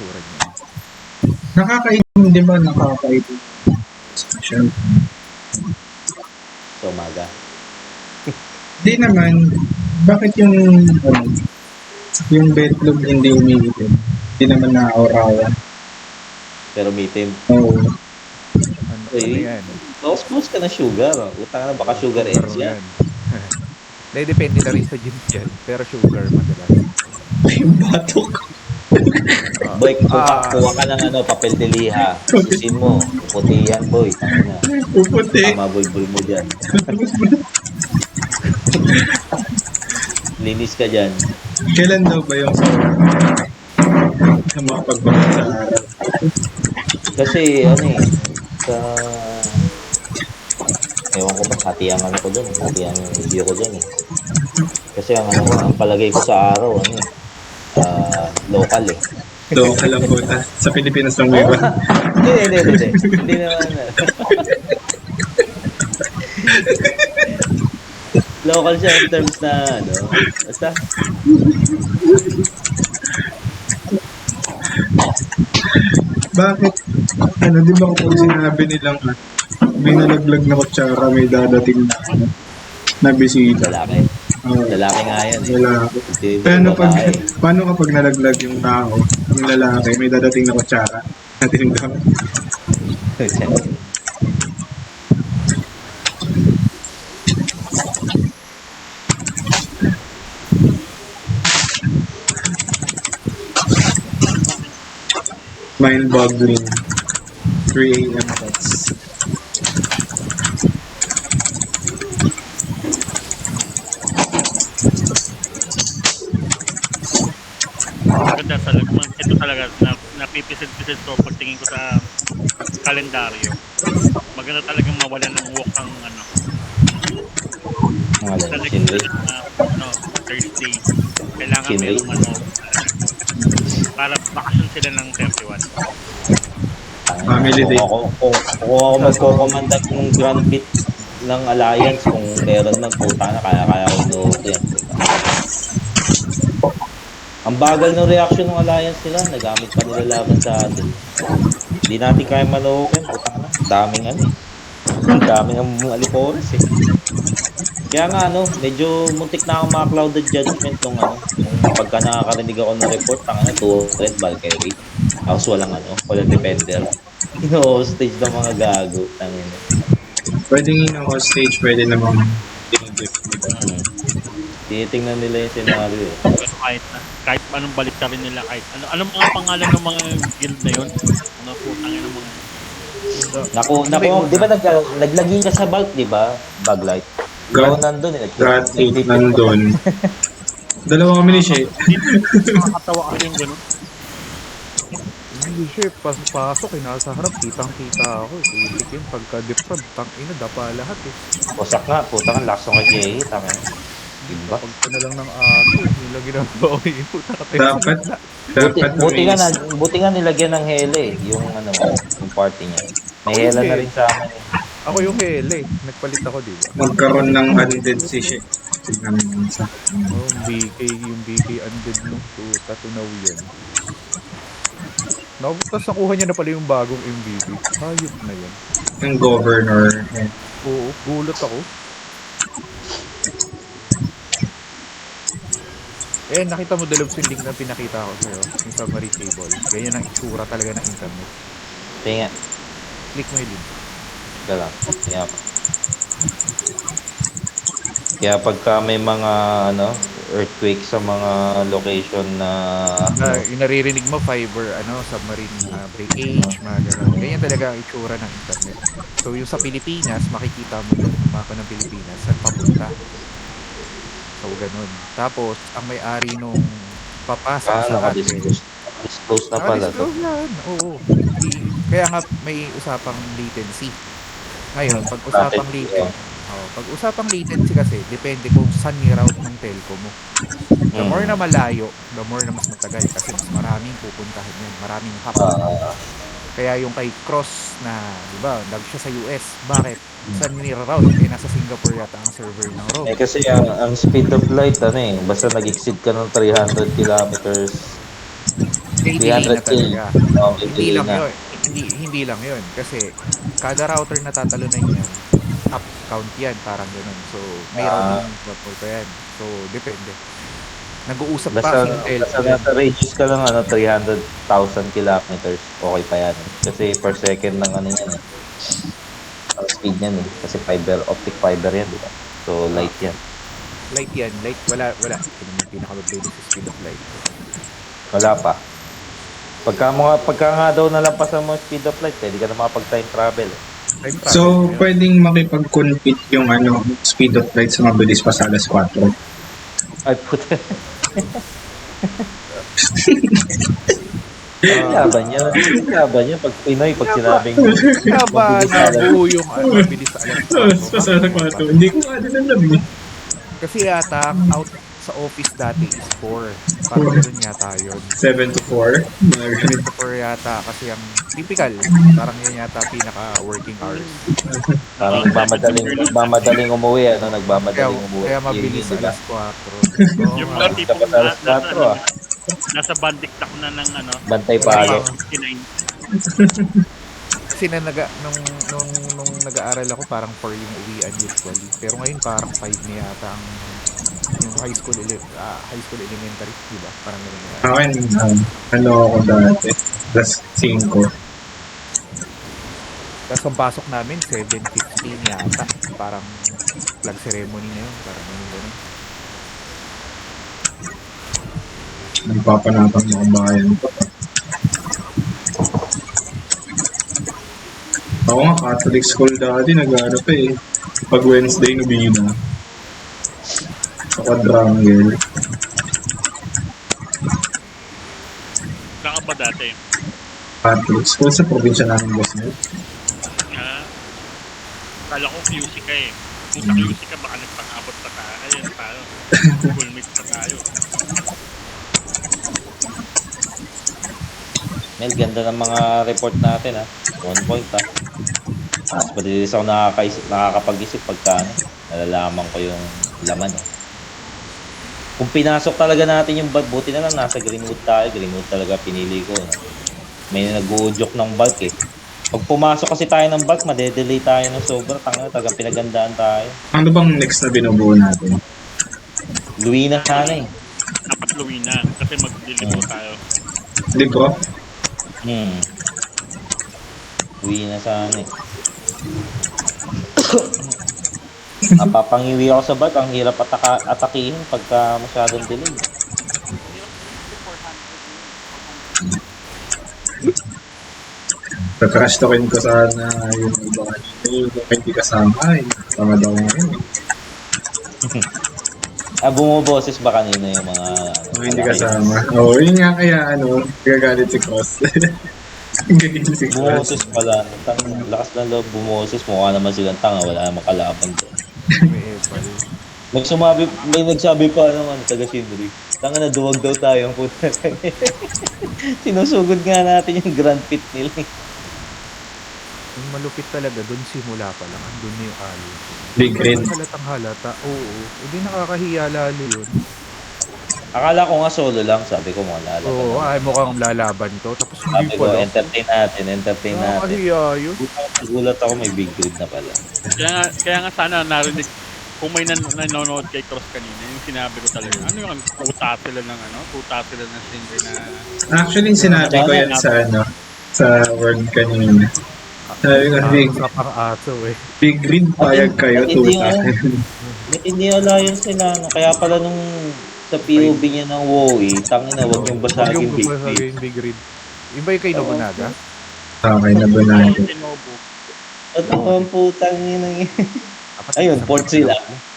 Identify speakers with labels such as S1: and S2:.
S1: itsura niyan.
S2: Nakakainom, di ba? Nakakainom. Special.
S3: Sa umaga.
S2: Di naman, bakit yung betlog hindi umiitim? Di naman na-aurawan.
S3: Pero meeting.
S2: Oo.
S1: Ano yan?
S3: Close ka na sugar. Utang na, baka sugar ends yan.
S1: Depende na rin sa jeans yan. Pero sugar madalas.
S2: Yung batok.
S3: Boy, kuha ka ng papel de liha. Susin mo. Puti yan, boy. Tangina.
S2: Puputi.
S3: Tama, bulbul mo dyan. Linis ka dyan.
S2: Kailan daw ba yung sa mga pagbabag sa araw?
S3: Kasi, sa... Ewan ko ba, hati ang ko dun. Hati ang video ko dun eh. Kasi ang palagay ko sa araw, local eh.
S2: Local lang po. Sa Pilipinas lang ba?
S3: Hindi naman. Local siya in terms na, basta.
S2: Bakit? Di ba kung sinabi nilang may nalaglag na kutsara, may dadating na bisita.
S3: Lalaki. Lalaki nga yan eh.
S2: Lalaki. Paano kapag nalaglag yung tao, yung lalaki, may dadating na kutsara? Natin daw. Mind-boggling. 3 a.m. thoughts.
S4: Maganda ito talaga napipisid-pisid to pagtingin ko sa kalendaryo. Maganda talagang mawalan ng walk ang Thursday. Kailangan merong para bakasyon sila ng 31.
S2: Family day.
S3: Kung ako magkokomanda ng Grand Beat ng Alliance, kung meron man, puta na, kaya ko inuuto yan. Ang bagal ng reaction ng Alliance nila, nagamit pa nila laban sa atin. Hindi natin kaya manuukin, puta na. Daming ang alipores eh. Kaya nga medyo muntik na akong mga-clouded judgment nung pagka nakakarinig ako ng report, 2-red Valkyrie. Tapos walang defender. Hostage ng mga gago.
S2: Pwedeng hostage, pwede namang
S3: tinitingnan nila yung scenario eh.
S4: Pero kahit anong balik ka rin nila, kahit anong mga pangalan ng mga guild na yun, putangin ng mga
S3: Naku, di ba naglaging ka sa bulk, di ba? Baglight. Nandun eh.
S2: Nandun. Dalawa kami ni Shay.
S4: nakakatawa kasi yung gano'n.
S1: Hindi siya, pasok nasa harap, kitang-kita ako. Itik yung pagka-deprab, tangina, dapa lahat eh.
S3: Wasak nga, putang ang lakas ng kay tangina. Diba?
S1: Pagka na lang ng aso, nilagyan ng bawi.
S3: Buti nga nilagyan ng hele yung party niya. May hela na rin sa amin eh.
S1: Ako yung hele, nagpalit ako, di ba?
S2: Magkaroon ng undead si Shay.
S1: Yung BK undead nung tatunaw yan. Tapos nakuha niya na pala yung bagong MVP. Hayop na yan.
S2: Yung governor.
S1: Oo, gulat ako. Nakita mo dalawang yung link na pinakita ko sa'yo, yung submarine cable. Ganyan ang itsura talaga ng internet.
S3: Tinga.
S1: Click mo yung link.
S3: Galang. Kaya pagka may mga earthquake sa mga location na
S1: yung naririnig mo fiber submarine breakage, mga gano'n. Ganyan talaga ang itsura ng internet. So yung sa Pilipinas, makikita mo yung mapa ng Pilipinas saan papunta. So ganun. Tapos ang may-ari nung papasok sa atin.
S3: Disclose na pala to.
S1: Oo. Kaya nga may usapang latency. Ngayon, pag usapang latency kasi, depende kung saan yung route ng telco mo. The more na malayo, the more na mas matagal kasi mas maraming pupuntahan yan. Maraming hop. Kaya yung kay Cross na, di ba, lag siya sa US. Bakit? Saan nira-route? Nasa Singapore yata ang server ng ROM.
S3: Kasi ang speed of light, basta nag-exceed ka ng 300 kilometers
S1: May delay na
S3: 300K.
S1: talaga.
S3: Oh, may
S1: Hindi
S3: delay
S1: lang
S3: na.
S1: 'yun, hindi lang 'yun kasi kada router na tatalunan niyan, up count 'yan, parang gano'n. So, may
S3: Ah.
S1: routing protocol pa 'yan. So, depende. Nag-uusap pa
S3: Basta,
S1: kasing telco
S3: basta
S1: diyan.
S3: nasa ranges ka lang 300,000 kilometers, okay pa yan. Kasi per second ng ano yan eh. Ang speed niyan eh. Kasi optic fiber yan, di ba? So, light yan.
S1: Light 'yan, light wala. Ito naman pinakamabilis sa speed of light.
S3: Wala pa. Pagka nga daw nalampasan mo yung speed of light, pwede ka na makapag-time travel eh.
S1: Time travel
S2: So,
S1: na 'yun.
S2: pwedeng makipag-compete yung speed of light sa mabilis pa sa alas 4.
S3: Ay, puta.
S1: Ah,
S3: Laban niya. Laban niya. Pag Pinoy, pag sinabing
S1: Kaya ba
S3: mabilis na lang.
S1: nabuo yung mabilis sa alas 4?
S2: Sa alas 4. Hindi ko nga din alam eh.
S1: Kasi yata ang out sa office dati is 4. Parang ganun yata yun.
S2: 7 to 4. Mga ganito.
S1: 4 yata kasi ang typical. Parang yun yata pinaka-working hours.
S3: Parang nagmamadaling umuwi, ano? Nagmamadaling umuwi.
S1: Kaya mabilis
S3: Yun,
S1: alas 4. Oo
S4: Yung
S1: nga.
S4: mga tipong
S3: Dapat alas 4 ah.
S4: nasa bandiktak na ng
S3: Bantay palo.
S4: 59.
S1: Kasi nung nag-aaral ako parang 4 yung uwian usually. Pero ngayon parang 5 na yata ang yung high school elementary, di ba? Parang ganun yata.
S2: Akin, ako dati. Plus 5.
S1: Tapos ang pasok namin 7:15 yata. Parang flag ceremony na yun. Parang ganun.
S2: Nagpapanatang mga bayan ko. Ako nga, Catholic school dati, nag-ano pa eh. Pag Wednesday, nubina. Sa quadrangle.
S4: Saan ka ba dati?
S2: Catholic school sa probinsya namin, boss mo.
S4: Ah, kala ko QC ka eh. Kung sa QC ka, baka nagpang-abot pa tayo. Ayun, tayo. Schoolmates pa tayo.
S3: Mel, ganda ng mga report natin ha. 1 point ha. Mas madalis ako nakakapag-isip pagka nalalaman ko yung laman eh. Kung pinasok talaga natin yung bulk, buti na lang nasa Greenwood tayo. Greenwood talaga pinili ko. No? May nag-uudyok ng bulk eh. Pag pumasok kasi tayo ng bulk, madedelay tayo ng sobra. Talagang pinagandaan tayo.
S2: Ano bang next na binubuo natin?
S3: Luina sana eh.
S4: Dapat Luwina kasi mag-deliver tayo.
S2: Libro?
S3: Luina sana eh. Napapangiwi ako sa bulk. Ang hirap atakihin pagka masyadong delay.
S2: Crash talkin ko sana yung iba kanina. Yung hindi kasama eh. Sama daw ngayon eh.
S3: Bumuboses ba kanina yung mga...
S2: Yung hindi kasama. Oo, yun nga kaya gagalit si Cross. Gagalit si Cross.
S3: Bumoses pala. Lakas ng loob bumoses. Mukha naman silang tanga. Wala namang kalaban doon.
S1: May epal.
S3: May nagsabi pa naman taga Shinri. Tanga na duwag daw tayo ang puta. Sinusugod nga natin yung grand pit nila.
S1: Yung malupit talaga, doon simula pa lang. Doon na yung ali.
S2: Big Red.
S1: Halatang halata. Oo. Hindi nakakahiya lalo yun.
S3: Akala ko nga solo lang. Sabi ko mga lalaban.
S1: Oo, ay mukhang lalaban to. Tapos hindi
S3: Sabi ko,
S1: pala.
S3: entertain natin.
S1: Nakakahiya yun.
S3: Nagulat ako may big grid na pala.
S4: Kaya nga sana narinig kung may nanonood kay Cross kanina, yung sinabi ko talaga, ano yung tuta sila ng Shinri na...
S2: Actually, sinabi ko yan sa word kanina. Sabi ko,
S1: Usapang aso eh.
S2: big Red, payag kayo, tuta.
S3: Hindi alliance sila. No? Kaya pala nung sa POV niya ng WoE, tangina, wag yung basagin
S1: Yung
S3: big
S1: basagin
S3: grid.
S1: big grid. Yung ba yung kay Nobunaga?
S2: Okay, nabunado.
S4: Shinobu.
S3: At ang putang ina.
S1: Dapat
S3: Ayun,
S1: isang
S3: port sila.
S1: bilog.